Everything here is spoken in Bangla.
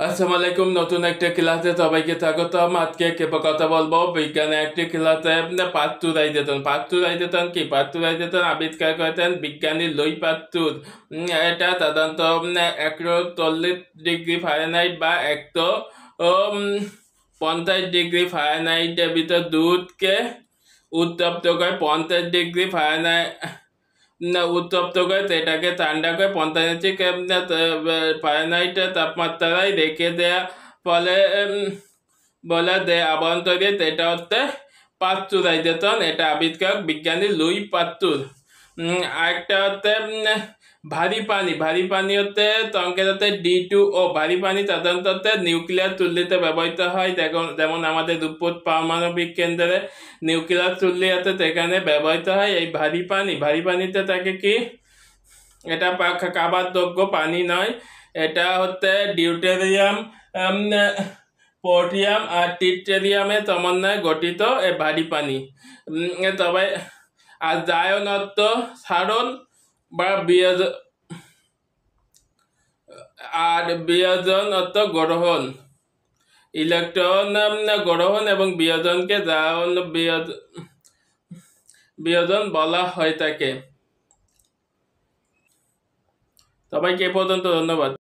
আসসালামু আলাইকুম। নতুন একটা ক্লাসে সবাইকে স্বাগতম। আজকে কথা বলবো বিজ্ঞানের একটি ক্লাসে। পাস্তুরাইজেশন কি? পাস্তুরাইজেশন আবিষ্কার করেছেন বিজ্ঞানী লুই পাস্তুর। এটা সাধারণত 140 ডিগ্রি ফারেনহাইট বা 150 ডিগ্রি ফারেনহাইটের ভিতর দুধকে উত্তপ্ত করে 50 ডিগ্রি উত্তপ্ত করে সেটাকে ঠান্ডা করে 50 ফারেনহাইটের তাপমাত্রায় রেখে দেয়া ফলে বলে দেয় আবরণ তৈরি। এটা হচ্ছে পাস্তুরাইজেশন। এটা আবিষ্কার বিজ্ঞানী লুই পাস্তুর। আরেকটা হচ্ছে ভারী পানি হচ্ছে সংকেত হচ্ছে D2O। ভারী পানি সাধারণত হচ্ছে নিউক্লিয়ার চুল্লিতে ব্যবহৃত হয়, যেমন আমাদের রূপপুর পারমাণবিক কেন্দ্রে নিউক্লিয়ার চুল্লি আছে, সেখানে ব্যবহৃত হয় এই ভারী পানিতে থাকে কি, এটা খাবার যোগ্য পানি নয়। এটা হচ্ছে ডিউটেরিয়াম, পোর্টিয়াম আর ট্রিটিয়ামের সমন্বয়ে গঠিত এই ভারী পানি। তবে আর জায়নত্ব সারণ বা বিয়োজন অর্থ গ্রহণ, ইলেকট্রন গ্রহণ এবং বিয়োজনকে বিয়োজন বলা হয়ে থাকে। সবাইকে এ পর্যন্ত ধন্যবাদ।